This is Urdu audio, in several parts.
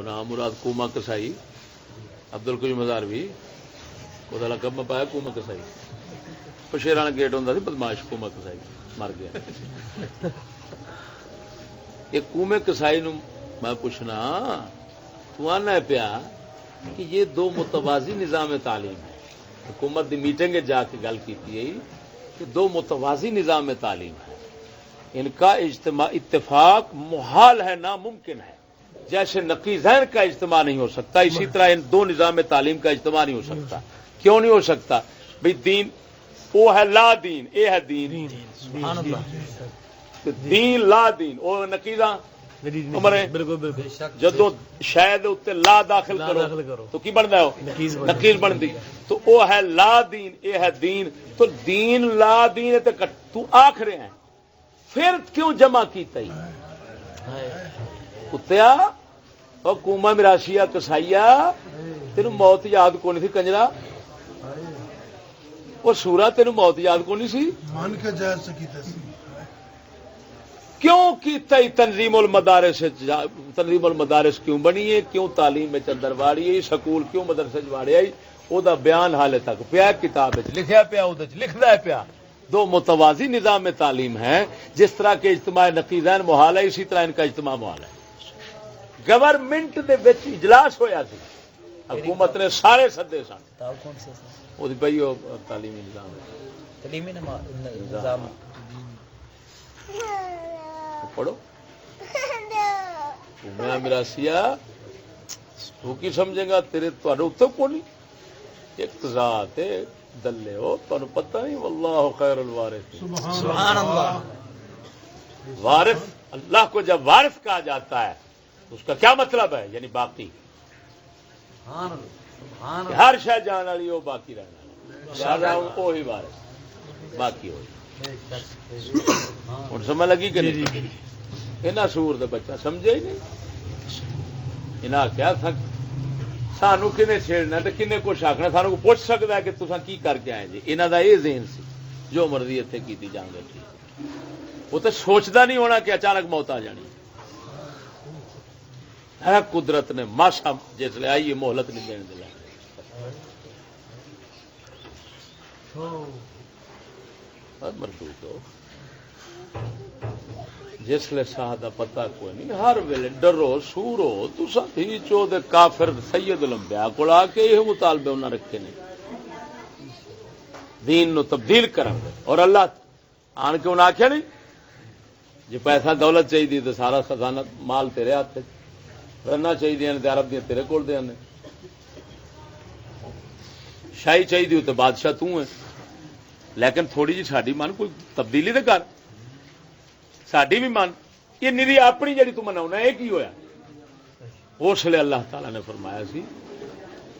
نام مراد کوما کسائی عبد القیوم مزاروی وہ لقب میں پایا کوما کسائی پشیرانا گیٹ ہوں سی بدماش کوما کسائی مر گیا یہ کومے کسائی نو میں پوچھنا تو آنا ہے پیا کہ یہ دو متوازی نظام تعلیم ہے حکومت دی میٹنگ جا کے گل کی کہ دو متوازی نظام تعلیم ہے ان کا اتفاق محال ہے ناممکن ہے جیسے نقیضین کا اجتماع نہیں ہو سکتا اسی طرح ان دو نظام تعلیم کا اجتماع نہیں ہو سکتا کیوں نہیں ہو سکتا بھئی دین وہ ہے لا دین اے ہے دین دین لا دین وہ نقیضاں جدو شاید اتنے لا داخل کرو تو کی بنتا ہے نقیض بنتی تو وہ ہے لا دین اے ہے دین تو دین لا دین تو آخ رہے ہیں پھر کیوں جمع کیتا ہی کتیا اور کوما مراشیا کسائیا تینوں موت یاد کو نہیں تھی کنجرا وہ سورا تینوں موت یاد کو نہیں سی مان کے جائز سے کیتا سی کیوں کیتا ہی تنظیم المدارس کیوں بنی ہے کیوں تعلیم میں اندر واڑی ہے سکول کیوں مدرسے واڑیا وہ بیان حالے تک پیا کتاب لکھیا پیا وہ لکھنا ہے پیا دو متوازی نظام میں تعلیم ہے جس طرح کے اجتماع نقیضین محال ہے اسی طرح ان کا اجتماع محال ہے گورنمنٹ دے وچ اجلاس ہویا سی حکومت نے سارے سدے سن وہ بھائی تعلیمی نظام پڑھو میں مراسیا تو کی سمجھے گا تیرے اتنے کون اقتضاء دلے ہو تمہیں پتہ نہیں واللہ خیر الوارث سبحان اللہ وارث اللہ کو جب وارث کہا جاتا ہے اس کا کیا مطلب ہے یعنی باقی ہر شے جان والی وہ باقی رہنا وہی وارث باقی ہو ہوں سمجھ لگی کہ نہیں یہاں سور دے بچہ سمجھے ہی نہیں انہیں کیا سانو کنے چھیڑنا تو کنے کچھ آخنا سانو کو پوچھ سکتا ہے کہ تسا کی کر کے آئے جی انہوں کا یہ ذہن سی جو مرضی اتنے کی جان گے وہ تو سوچتا نہیں ہونا کہ اچانک موت آ جانی ہے قدرت نے ماسا جس لے آئی مہلت نہیں دینے دیا مردود ہو جس لے ساہ دا پتہ کوئی نہیں ہر ویلے ڈرو سورو تسا تھی چو دے کافر سید الانبیاء کو آ کے یہ مطالبے انہاں رکھے نے دین نو تبدیل کرن اور اللہ آن کے انہاں آکھیا نہیں جی پیسہ دولت چاہیے تو سارا خزانہ مال تیرے ہاتھ رہنا چاہیے عرب دیا تیرے کول دے نے شاہی چاہیے تو بادشاہ تو ہے لیکن تھوڑی جی ساری من کوئی تبدیلی تو کر ساری بھی من یہ نیری اپنی جڑی تو منا یہ کی ہوا اس لیے اللہ تعالی نے فرمایا سی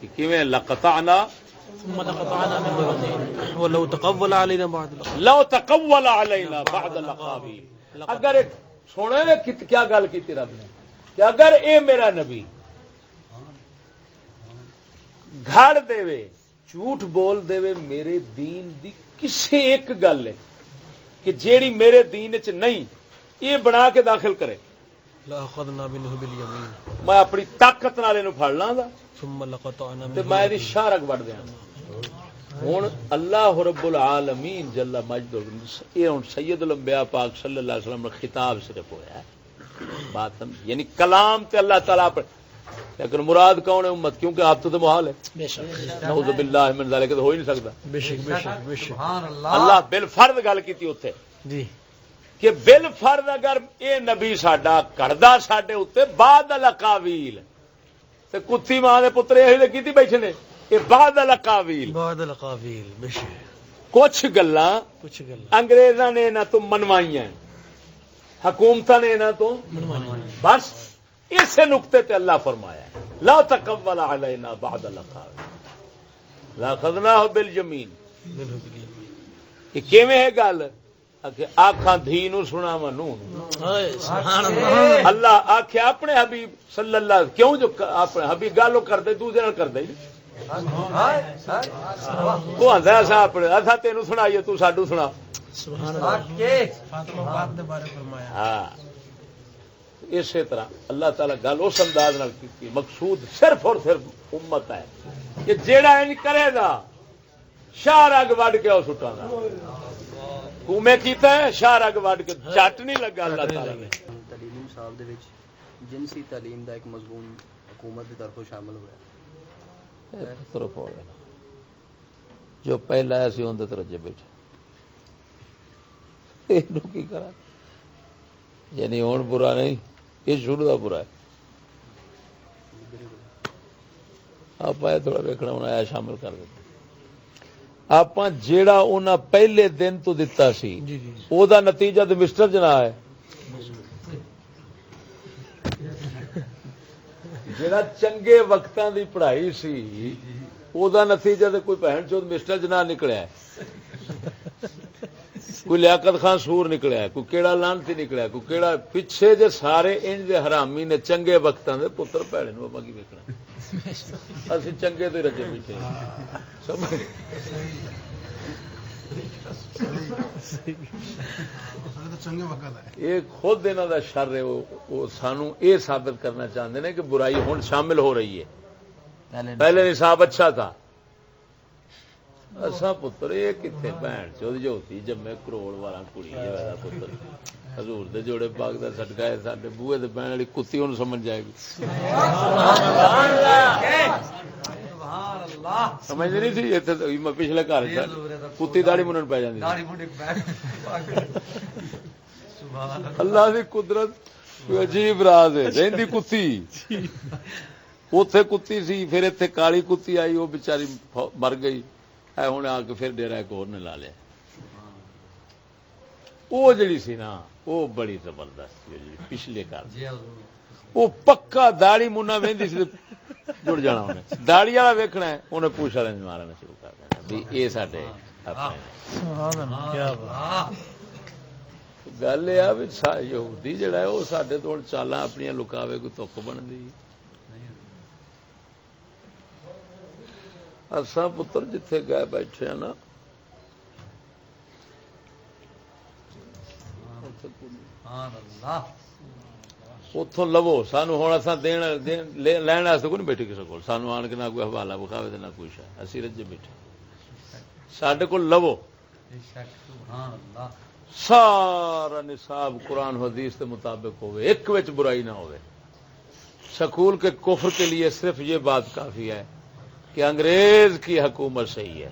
کہ کیویں لقطعنا ولو تقول علينا بعض لو تقول علينا بعض الاقاويل اگر سونے نے کیا گل کی رب نے کہ اگر اے میرا نبی گھڑ دے جھوٹ بول دے میرے دین دی کسی ایک گل ہے کہ جیڑی میرے دین چ نہیں یہ بنا کے داخل کرے لاخذنا منه بالیمین میں اپنی طاقت نال اینو پھڑ لاں گا ثم لقطعنا تے میں دی شارک وڑ دیاں ہن اللہ رب العالمین جل مجدہ یہ ہن سید الانبیاء پاک صلی اللہ علیہ وسلم کا خطاب صرف ہویا ہے بات یعنی کلام تے اللہ تعالی پر لیکن مراد کون ہے امت کیونکہ آپ تو محال ہے بے شک نعوذ باللہ من ذالک تو ہو ہی نہیں سکتا بے شک بے شک بے شک اللہ بالفرض گل کیتی اوتھے جی کہ بالفرض اگر اے نبی ساڈا کردا ساڈے اوتے بعد الاقاویل تے کتی ماں دے پتر یہ کیتی بیٹھے نے اے بعد الاقاویل بعد القابیل بے شک کچھ گلاں کچھ گل انگریزاں نے انہاں تو منوائیاں حکومتاں نے انہاں تو بس اسے نقطے تے اللہ فرمایا ہے لا تقول علینا بعد الاقاویل لاخذناہ بالیمین یہ کیویں ہے گل کہ آکھاں دھی نو سنا منو سبحان اللہ اللہ آکھے اپنے حبیب صلی اللہ کیوں جو اپنے حبیب گالو کر دے دوسرے نال کر دے وہ آندا ہے اپنے اسا تینوں سنائیے تو ساڈو سنا سبحان اللہ فاطمہ بات دے بارے فرمایا ہاں اسی طرح اللہ تعالیٰ گل اس انداز نال کی، مقصود صرف اور صرف امت ہے کہ جیڑا ان کرے گا شاہ رگ وڈ کے وہ سٹا گا. کومے کیتا ہے شاہ رگ وڈ کے چٹ نہیں لگا اللہ تعالیٰ نے. تعلیم صاحب دے وچ جنسی تعلیم دا ایک مضمون حکومت کی طرفوں شامل ہوا طرف ہو گیا جو پہلا آیا سی اندر توجہ بیٹھے کی کرا یعنی ہوں برا نہیں، یہ شروع کا برا ہے. آپ تھوڑا ویکنا ہونا آیا شامل کر دیتے. آپ جیڑا انہاں پہلے دن تو دتا سی او دا نتیجہ تو مسٹر جنا ہے. جیڑا چنگے وقتاں دی پڑھائی سی او دا نتیجہ تو کوئی بہن چوت مسٹر جنا نکلیا ہے، کوئی لیاقت خان سور نکلیا ہے، کوئی کیڑا لانتی نکلیا ہے، کوئی کیڑا پیچھے جے سارے انج دے حرامی نے چنگے وقتاں دے پتر پیڑے نو اپا کی ویکھنا. اسی چنگے تے رجے بیٹھے سمجھ چنگے وقت ہے. یہ خود انہاں دا شر ہے. وہ سانو یہ ثابت کرنا چاہتے ہیں کہ برائی ہن شامل ہو رہی ہے. پہلے نصاب اچھا تھا. اساں پتر یہ کتنے بہن چود جو ہوتی جمے کروڑ والا کڑی ہے پتر حضور دے جوڑے پاک دا صدقہ ہے ساڈے بوئے تے بہن والی کتی انہوں سمجھ جائے گی. سمجھ نہیں تھی اتنے پچھلے گھر کتی داڑھی منن پی جاندی. اللہ دی قدرت کوئی عجیب راز ہے. رہندی کتی اوتھے کتی سی پھر اتنے کالی کتی آئی وہ بیچاری مر گئی. ہوں آ کے پھر ڈیرا ایک اور نے لا لیا. وہ جڑی سی نا وہ بڑی زبردست پچھلے گھر وہ پکا داڑی منا وہدی سی جڑ جانا انہیں داڑی والا ویکھنا ہے انہیں پوچھ والے مارنا شروع کر دینا بھی یہ سارے گل یہ بھی یہودی جڑا ہے وہ سارے تو ہوں چالاں اپنی لکاوے کوئی تک بنتی. اساں پتر جتھے گئے بیٹھے ہیں نا اتوں لو سانو ہوں اصا لین واسطے کوئی نہیں بیٹھے کسی کو. سانو آن کے نہ کوئی حوالہ بکھاوے نہ کچھ ہے. اسی رجے بیٹھے سڈے کو لو سارا نصاب قرآن حدیث کے مطابق ہوئے ایک وچ برائی نہ ہوئے. سکول کے کفر کے لیے صرف یہ بات کافی ہے کہ انگریز کی حکومت صحیح ہے،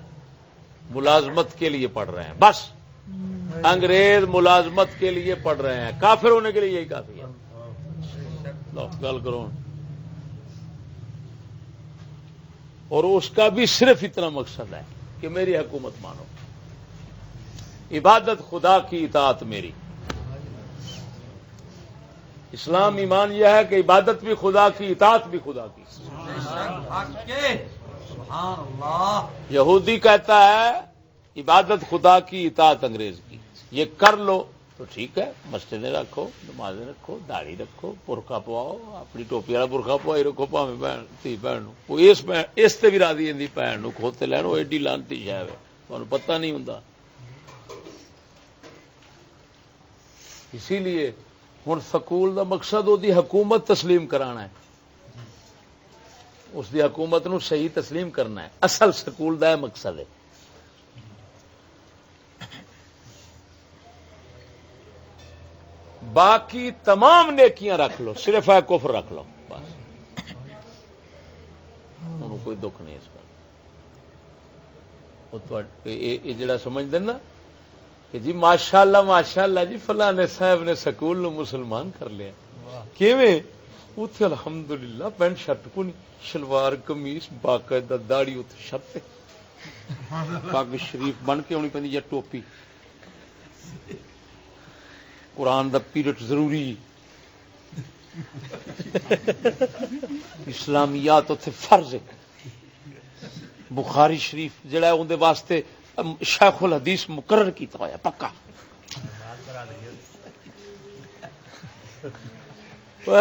ملازمت کے لیے پڑھ رہے ہیں. بس انگریز ملازمت کے لیے پڑھ رہے ہیں، کافر ہونے کے لیے یہی کافی ہے. گل کرو. اور اس کا بھی صرف اتنا مقصد ہے کہ میری حکومت مانو، عبادت خدا کی اطاعت میری. اسلام ایمان یہ ہے کہ عبادت بھی خدا کی اطاعت بھی خدا کی. یہودی کہتا ہے عبادت خدا کی اطاعت انگریز کی. یہ کر لو تو ٹھیک ہے، مسجدیں رکھو، نمازیں رکھو، داڑھی رکھو، برقع پواؤ، اپنی ٹوپی والا برقع پوائی رکھو، پاویں بہن تھی بہن وہ اس تے بھی راضی اندی بہن نو کھوتے لین. وہ ایڈی لانتی شے ہے تمہیں پتہ نہیں ہوندا. اسی لیے ہن سکول دا مقصد وہ دی حکومت تسلیم کرانا ہے، اس دی حکومت نو صحیح تسلیم کرنا ہے. اصل سکول دا مقصد ہے. باقی تمام نیکیاں رکھ لو، صرف ہے کفر رکھ لو بس. انہوں کوئی دکھ نہیں اس پر. یہ جڑا سمجھ دینا کہ جی ماشاءاللہ جی فلانے صاحب نے سکول نو مسلمان کر لیا. کیویں؟ اتنے الحمدللہ پینٹ شرٹ کو نہیں، شلوار قمیص باقاعدہ داڑھی اتنے شرط پگ شریف بن کے ہونی پی یا ٹوپی، قرآن دا پیریڈ ضروری، اسلامیات اتنے فرض ہے. بخاری شریف جڑا ہے اندر واسطے شیخ الحدیث مقرر کیتا ہوا پکا.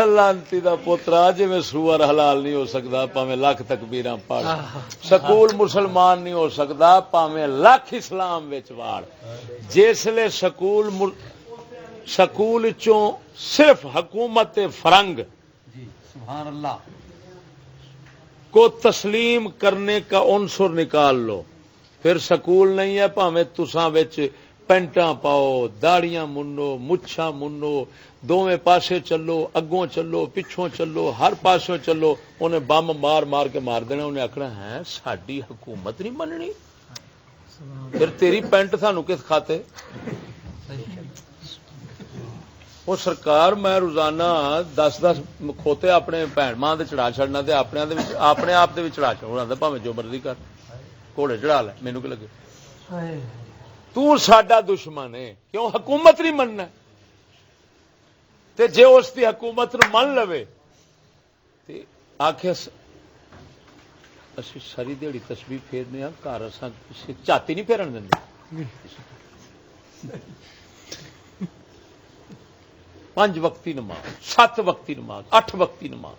لانتی دا پوترا جی میں سور حلال نہیں ہو سکتا پاویں لاکھ تکبیراں پڑھ. سکول مسلمان نہیں ہو سکتا پاویں لاکھ اسلام وچ واڑ. جسلے سکول چوں صرف حکومت فرنگ جی سبحان اللہ. کو تسلیم کرنے کا عنصر نکال لو، پھر سکول نہیں ہے، پاویں تساں وچ پینٹاں پاؤ، داڑیاں منو، مچھاں منو، دوویں پاسے چلو، اگوں چلو، پچھوں چلو، ہر پاسوں چلو، انہیں بم مار مار کے مار دینا. انہیں آخنا ہے ساڈی حکومت نہیں مننی، پھر تیری پینٹ سانو کس کھاتے. وہ سرکار میں روزانہ 10 کھوتے اپنے بھن ماں دے چڑھا چڑنا تے اپنے آپ دے بھی چڑھا چڑھا پاویں جو مرضی کر، گھوڑے چڑھا لے، مینوں کی لگے. تو ساڈا دشمن ہے، کیوں حکومت نہیں مننا؟ تے جے اس دی حکومت نو من لوے تے آکھے اسی ساری دیہڑی تسبیح پھیرنے ہاں، گھر اساں چاتی نہیں پھیرن دیں. 5 وقتی نماز، 7 وقتی نماز، 8 وقتی نماز،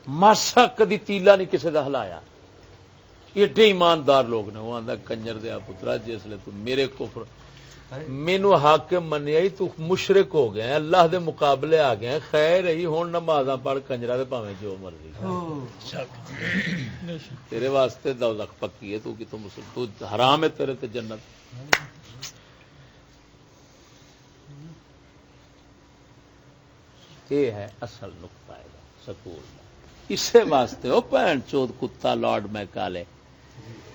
ماسا کدی تیلا نہیں کسی کا ہلایا. ایڈے ایماندار لوگ نے. وہ آتا کنجر دیا پترا جسے تو میرے کفر مینو حاکم منیا تو مشرک ہو گیا، اللہ دے مقابلے آ گیا. خیر ہی ہوں نمازاں پڑھ کنجرا دے پاویں جو مرضی تیرے واسطے دوزخ پکی ہے. تو حرام ہے تیرے تے جنت. یہ ہے اصل نقطہ ہے سکول کا. اسی واسطے وہ بہن چود کتا لارڈ میکالے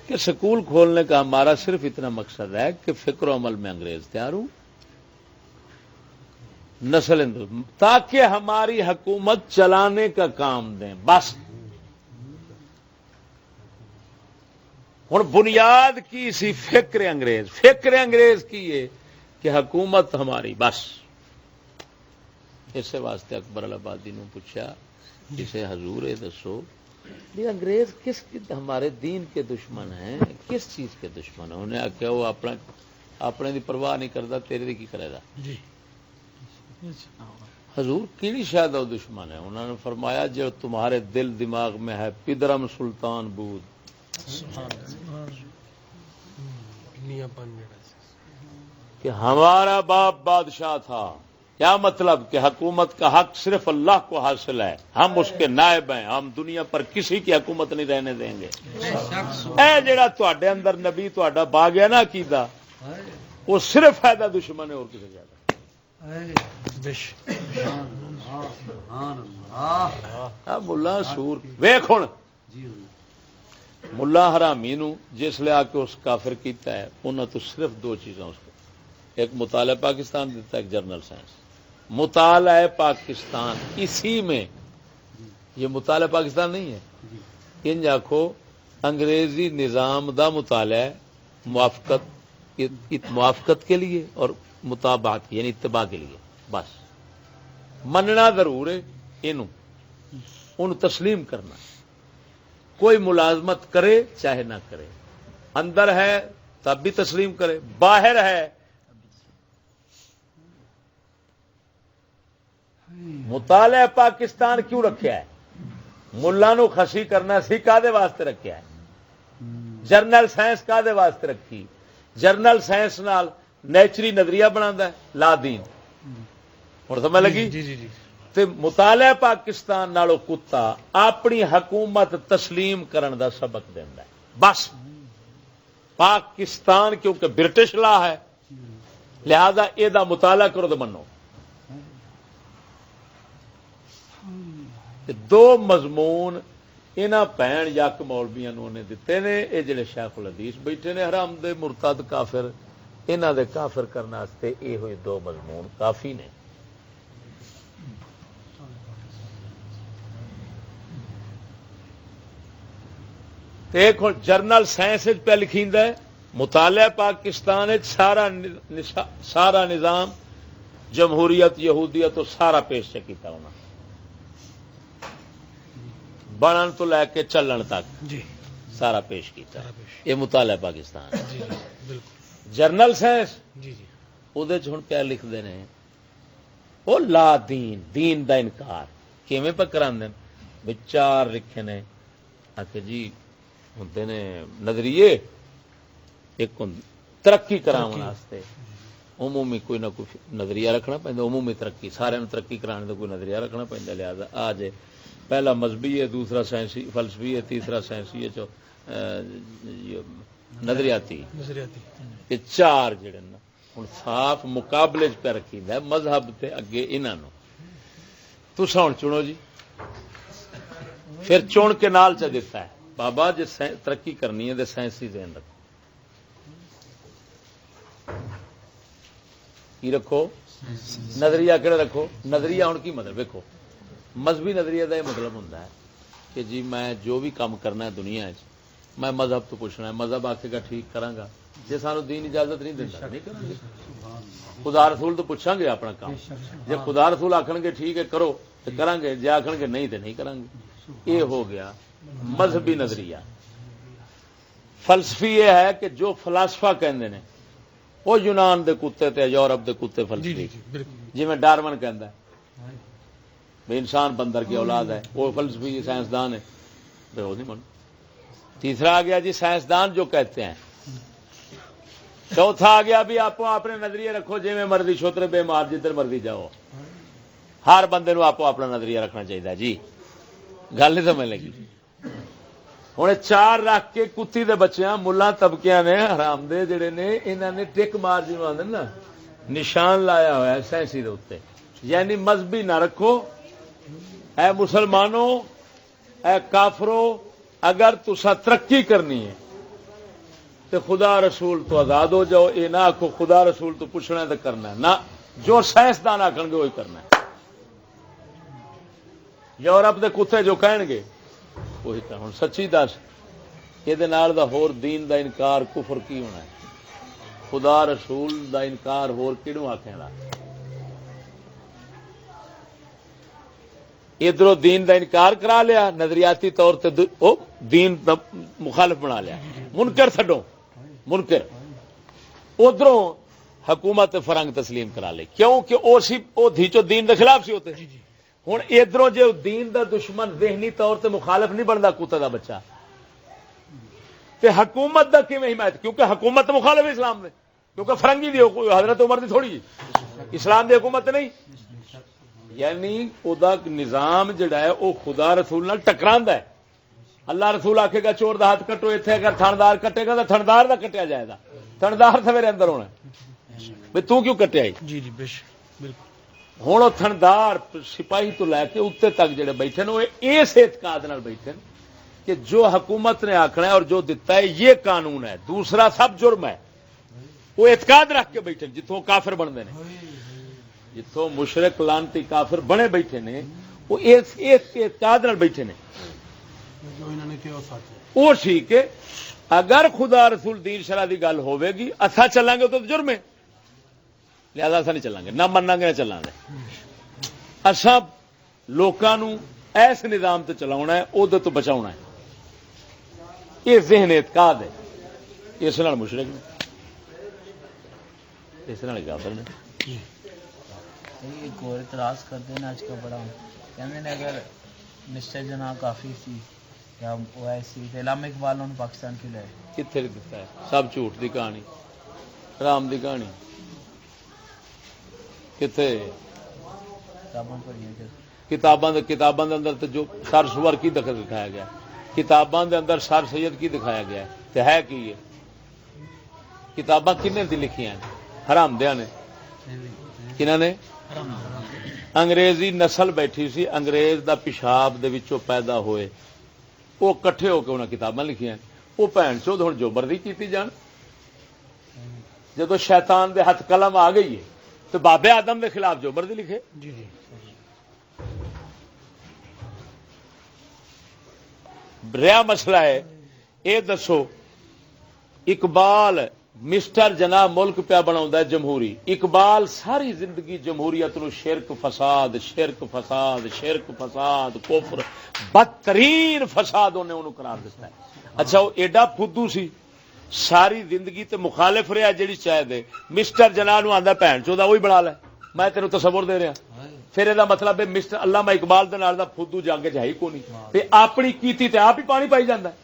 کہ سکول کھولنے کا ہمارا صرف اتنا مقصد ہے کہ فکر و عمل میں انگریز تیار ہوں، نسل ہندو، تاکہ ہماری حکومت چلانے کا کام دیں. بس ہوں بنیاد کی سی فکر انگریز. فکر انگریز کی ہے کہ حکومت ہماری بس. اس واسطے اکبر الآبادی نے پوچھا جسے حضور دسو یہ انگریز کس ہمارے دین کے دشمن ہیں، کس چیز کے دشمن ہیں؟ انہیں آخیا وہ اپنے دی پرواہ نہیں کرتا، تیرے دی کی کرے گا. حضور کیڑی شاید وہ دشمن ہے؟ انہوں نے فرمایا جو تمہارے دل دماغ میں ہے پدرم سلطان بود. کہ ہمارا باپ بادشاہ تھا. کیا مطلب؟ کہ حکومت کا حق صرف اللہ کو حاصل ہے، ہم اس کے نائب ہیں، ہم دنیا پر کسی کی حکومت نہیں رہنے دیں گے. اے جڑا تواڈے اندر نبی تواڈا با گیا نا عقیدہ، وہ صرف فائدہ دشمن ہے اور کسی زیادہ. ملا سور ویکھ ہن ملا حرامی نو جس لے آ کے اس کافر کیتا ہے، انہاں تو صرف 2 چیزاں اس کو، ایک مطالعہ پاکستان دیتا ہے، ایک جرنل سائنس. مطالعہ پاکستان اسی میں، یہ مطالعہ پاکستان نہیں ہے، ان آخو انگریزی نظام دا مطالعہ موافقت کے لیے اور مطابقت یعنی اتباع کے لیے. بس مننا ضرور ہے، ان تسلیم کرنا. کوئی ملازمت کرے چاہے نہ کرے، اندر ہے تب بھی تسلیم کرے، باہر ہے. مطالعہ پاکستان کیوں رکھیا ہے؟ ملا نو خسی کرنا سی، کادے واسطے رکھیا ہے؟ جرنل سائنس کادے واسطے رکھی؟ جرنل سائنس نال نیچری نظریہ بناتا ہے لا دین. ہوں سمجھ لگی؟ تے مطالعہ پاکستان نالو کتا اپنی حکومت تسلیم کرن دا سبق دیندا ہے. بس پاکستان کیونکہ برٹش لا ہے، لہذا یہ مطالعہ کرو تو منو. 2 مضمون انہاں بہن یک مولویاں نے دیتے نے. یہ جڑے شیخ الحدیث بیٹھے نے حرام دے مرتد کافر، انہاں دے کافر کرنے واسطے یہ ہوئے 2 مضمون کافی نے. ایک جرنل سائنس پہ لکھیندا ہے مطالعہ پاکستان سارا نظام جمہوریت یہودیت تو سارا پیش کیتا ہونا، بنن تو لے کے چلن تک سارا پیش کیتا. یہ مطالعہ پاکستان. جرنل سائنس وہ ہوں پہ لکھتے ہیں وہ لا دین دا انکار کیویں پہ کراندے نے. 4 لکھے نے آ جی ہوندے نے نظریے، ایک ترقی کراون واسطے، عمومی کوئی نہ کوئی نظریہ رکھنا پہنتا، عمومی ترقی سارے ترقی کرانے کا کوئی نظریہ رکھنا پہنتا، لہٰذا آ جائے پہلا مذہبی ہے، دوسرا سائنسی فلسفی ہے، تیسرا سائنسی ہے، نظریاتی یہ چار جڑے نا ہوں صاف مقابلے پہ رکھی ہے مذہب تے اگے انہوں تسا ہوں چنو جی، پھر چن کے نال چ دیتا ہے بابا جی ترقی کرنی ہے تو سائنسی ذہن رکھو، کی رکھو نظریہ کہڑا رکھو، نظریہ ہوں کی مطلب دیکھو مذہبی نظریے کا یہ مطلب ہوتا ہے کہ جی میں جو بھی کام کرنا ہے دنیا میں مذہب تو پوچھنا ہے، مذہب آکھے گا ٹھیک کراں گا، جی سانو دین اجازت نہیں دیتا نہیں کریں گے، خدا رسول تو پوچھاں گے اپنا کام، جی خدا رسول آکھن گے ٹھیک ہے کرو تو کریں گے، جی آکھن گے نہیں تو نہیں کریں گے، یہ ہو گیا مذہبی نظریہ۔ فلسفی یہ ہے کہ جو فلاسفہ کہندے نے وہ یونان دے کتے تے یورپ دے کتے فلسفی، جی میں ڈارون کہندا ہے بھئی انسان بندر کی اولاد ہے، وہ فلسفی سائنسدان ہے، بھئی وہ نہیں من۔ تیسرا آ گیا جی سائنسدان جو کہتے ہیں، چوتھا آ گیا بھی آپ اپنے نظریے رکھو جی میں مرضی چھوترے بے مار جدھر مرضی جاؤ، ہر بندے نو آپ اپنا نظریہ رکھنا چاہیے جی، گل نہیں سمجھ لگی۔ ہوں چار رکھ کے کتی دے بچیاں ملا طبقیاں نے حرام دے جڑے نے انہوں نے ٹک مار جنوں آدھے نا نشان لایا ہوا ہے سائنسی دے اتنے، یعنی مذہبی نہ رکھو، اے مسلمانوں اے کافرو، اگر تسا ترقی کرنی ہے تو خدا رسول تو آزاد ہو جاؤ، یہ نہ آخو خدا رسول تو پوچھنا ہے تو کرنا ہے، نہ جو سائنسدان آخر گے وہی کرنا ہے، یورپ دے کتے جو کہن گے وہی کرنا۔ ہوں سچی دس یہ ہور دین دا انکار کفر کی ہونا ہے، خدا رسول دا انکار ہور کیڑوں آخے گا، ادھر دین دا انکار کرا لیا نظریاتی طور تے دین دا مخالف بنا لیا، منکر چھڈو منکر، ادھروں حکومت فرنگ تسلیم کرا لے، کیوں کہ او دھیچو دین دے خلاف سی ہوتے، ہوں ادھروں جو دین دا دشمن ذہنی طور تے مخالف نہیں بنتا کتا دا بچہ تے حکومت دا کیویں حمایت، کیونکہ حکومت مخالف اسلام نے، کیونکہ فرنگی دی حضرت عمر دی تھوڑی اسلام دی حکومت نہیں، یعنی او دا نظام جڑا ہے وہ خدا رسول نال ٹکراندا ہے۔ اللہ رسول آکھے گا چور دا ہاتھ کٹو، ایتھے اگر تھندار کٹے گا تو تھندار دا کٹیا جائے گا، تھندار سویرے اندر ہونا بھئی تو کیوں کٹیا؟ جی جی بے شک بالکل۔ ہوں وہ تھندار سپاہی تو لے کے اتنے تک جڑے بیٹھے وہ اس اعتقاد نال بیٹھے کہ جو حکومت نے آخنا ہے اور جو دتا ہے یہ قانون ہے، دوسرا سب جرم ہے، وہ اعتقاد رکھ کے بیٹھے جتوں کافر بنتے ہیں، جتوں مشرک لانتی کافر بنے بیٹھے نے وہ اس اعتقاد نال بیٹھے نے، وہ ٹھیک ہے۔ اگر خدا رسول دین شرع دی گل ہوے گی اتھا چلیں گے تو جرم ہے، لہذا اصا نہیں چلیں گے، نہ مننا گے نہ چلیں گے، اصا لوگوں ایس نظام تے چلاونا ہے، ادھر تو بچاؤنا ہے، یہ ذہن اعتقاد ہے، اس نال مشرک نے، اس نال کافر نے۔ ایک اور اعتراض کرتے ہیں آج کا بڑا، کہتے ہیں اگر مسٹر جناح کافی سی یا او ایسی علامہ اقبال نے پاکستان کے لائے کتنے دیتا ہے؟ سب جھوٹ دی کہانی، حرام دی کہانی، کتنے کتابوں پر یہ کتاباں دے اندر تو جو سر سور کی دخل دکھایا گیا، کتاباں دے اندر سر سید کی دکھایا گیا تو ہے کی ہے؟ کتاباں کنے دی لکھی ہیں؟ حرام دیا نے، کنہاں نے؟ انگریزی نسل بیٹھی سی، انگریز دا پیشاب دے وچوں پیدا ہوئے، وہ کٹھے ہو کے انہیں کتاباں لکھیاں، وہ بھن چود ہن جو مرضی کیتی جان، جدو شیطان دے ہاتھ قلم آ گئی ہے تو بابے آدم دے خلاف جو مرضی لکھے۔ جی جی رہا مسئلہ ہے یہ دسو، اقبال مسٹر جناح ملک پیا بنا جمہوری، اقبال ساری زندگی جمہوریت نو شرک فساد شرک فساد شرک فساد کفر بدترین فساد انہیں قرار دیتا ہے۔ اچھا وہ ایڈا فدو سی، ساری زندگی تے مخالف رہا جیڑی چاہے دے، مسٹر جناح نو آندا بھن چودا وہی بنا لے، میں تینوں تصور دے رہا، پھر یہ مطلب ہے مسٹر علامہ اقبال دے نال دا فدو جنگ ہے ہی کوئی نہیں، تے اپنی کیتی تے آپ ہی پانی پائی جاندا ہے۔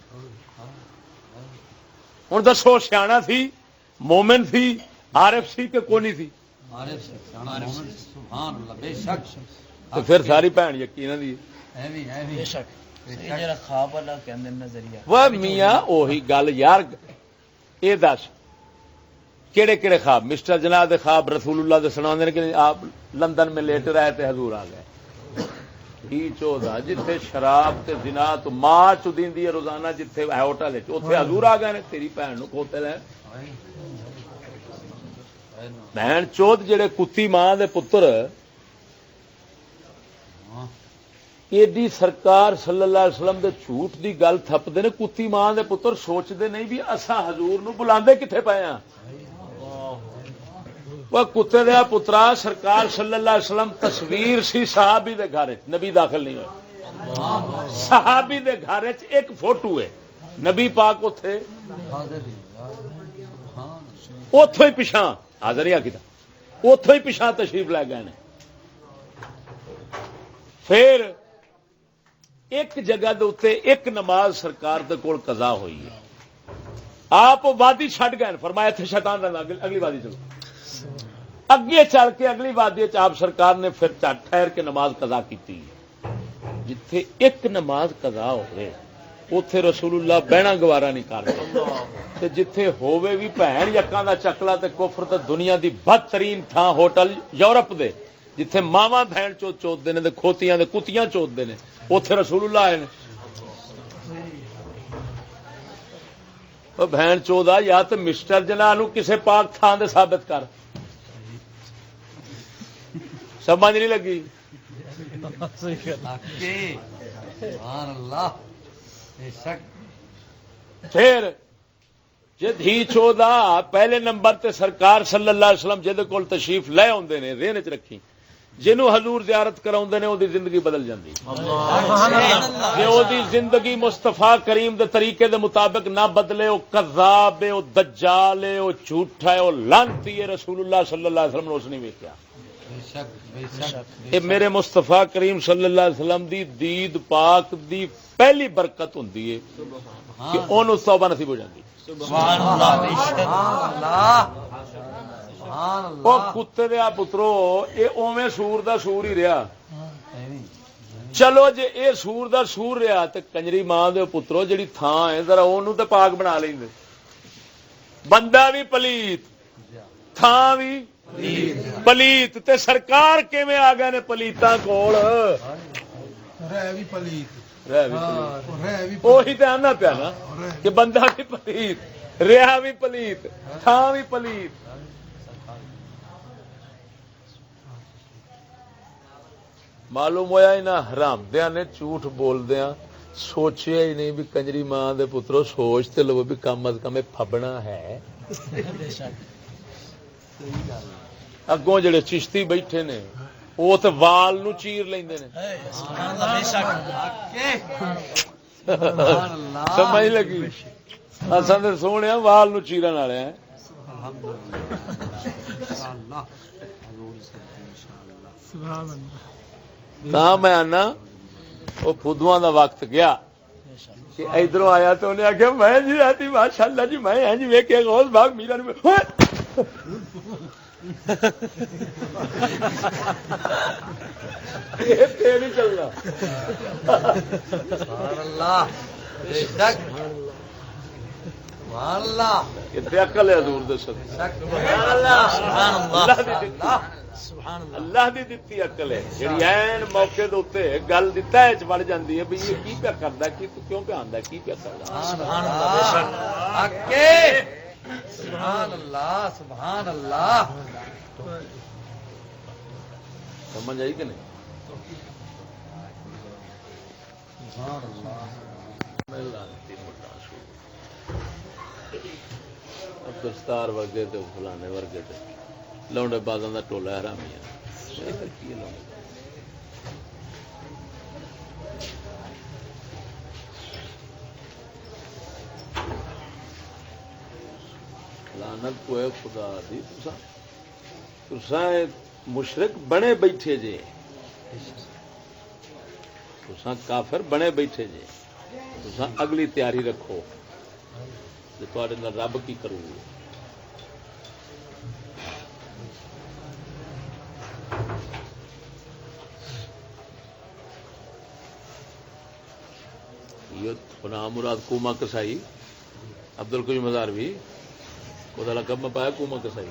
ہن دسو سیاںا سی، مومن سی، عارف سی کہ کونی تھی تو پھر ساری بھن یقین دی بے شک جڑا خواب والا کہندے نظریہ وہ میاں اوہی گل یار اے دس کیڑے کیڑے خواب مسٹر جناح دے خواب رسول اللہ دے سناوندے نے کہ آپ لندن میں لیٹ رہے تے حضور آ گئے ہی چودا جتھے شراب تے زنا تو ماں چدیندی ہے روزانہ جتھے ہوٹل وچ اوتھے حضور آ گئے نے تیری بہن نو کھوتے لے بہن چود جڑے کتی ماں دے پتر ایڈی سرکار صلی اللہ علیہ وسلم دے جھوٹ دی گل تھپدے نے کتی ماں دے پتر سوچدے نہیں بھی اساں حضور نو بلاندے کتھے پئے ہاں وہ کتے دیا پترا سرکار صلی اللہ علیہ وسلم تصویر سی صحابی دے گھر نبی داخل نہیں ہوئے صحابی دے گھر ایک فوٹو ہے نبی پاک اتے اتوں ہی پچھا حاضر ہی آ اتوں ہی پچھا تشریف لے گئے پھر ایک جگہ دے اتنے ایک نماز سرکار دے کول قضا ہوئی ہے آپ وادی چھڈ گئے فرمایا اتنے شیطان رہنا اگلی وادی چلو اگے چل کے اگلی وادی آپ سرکار نے پھر ٹھہر کے نماز قضا کی جتھے ایک نماز قضا ہوئے اتے رسول اللہ بہنا گوارا نہیں کرتے جتھے ہووے بھی بہن یکاں دا چکلا تے کفر تے دنیا دی بدترین تھان ہوٹل یورپ دے جتھے ماواں بہن چوتدے نے تے کھوتیاں دے کتیاں چوتدے نے اوتھے رسول اللہ آئے نے او بہن چودا یا تے مسٹر جناح نو کسے پاک تھان دے ثابت کر سمجھ نہیں لگی پھر جد ہی چودا پہلے نمبر تے سرکار صلی اللہ علیہ وسلم جہدے کول تشریف لے آوندے نے ذہن وچ رکھی جنوں حضور زیارت کراوندے نے اودی زندگی بدل جاندی جے اودی زندگی مصطفیٰ کریم دے طریقے دے مطابق نہ بدلے او کذاب ہے او دجال ہے او جھوٹا ہے او لعنتی ہے رسول اللہ صلی اللہ علیہ وسلم نے اس نے ویکھیا اے میرے مصطفیٰ کریم صلی اللہ علیہ وسلم دی دید پاک دی پہلی برکت ہوندی ہے کہ اونوں توبہ نصیب ہو جاندی سبحان اللہ او کتے دیا پترو اے اوویں سور دا سور ہی رہیا چلو جے اے سور دا سور رہیا تے کنجری ماں دے پترو جڑی تھان ہے ذرا اونوں تے پاک بنا لیندے بندہ بھی پلیت تھان بھی پلیت تے سرکار کیویں آ گئے نے پلیتاں کول رہ بھی پلیت وہی تے آنا پیا نا کہ بندہ بھی پلیت رہا بھی پلیت تھان بھی پلیت معلوم ہویا ہی نہ حرام دیا نے جھوٹ بول دیا سوچیا ہی نہیں بھی کنجری ماں دے پترو سوچ تے لو بھی کم از کم پھبنا ہے اگوں جڑے چشتی بیٹھے نے وہ تو وال نو چیر لیندے نے سمجھ لگی اساں تے سونے وال نو چیرن والے ہیں تاں میں آنا وہ فدواں دا وقت گیا کہ ادھروں آیا تو انہیں آخیا میں جی رہتی ماشاء اللہ جی میں جی ویکھے غوث باغ میرا نہیں چلنا عقل ہے حضور دے اللہ دی دتی عقل ہے جڑی این موقع دے اوتے گل دی تہ وچ وڑ جاندی ہے بھئی یہ کی پیا کردا کی تو کیوں پیا آندا کی پیا کردا سبحان اللہ سبحان اللہ سمجھ آئی کہ نہیں دستار ورگے تو فلانے ورگے تو لونڈے بازاں دا ٹولا حرامی ہے لعنت کو ہے خدا دی تساں مشرک بنے بیٹھے جے تساں کافر بنے بیٹھے جے تساں اگلی تیاری رکھو کہ تواڈے نال رب کی کرو یہ نام مراد کوما کسائی عبد القیوم ہزاروی وہ لقب میں پایا کوما کسائی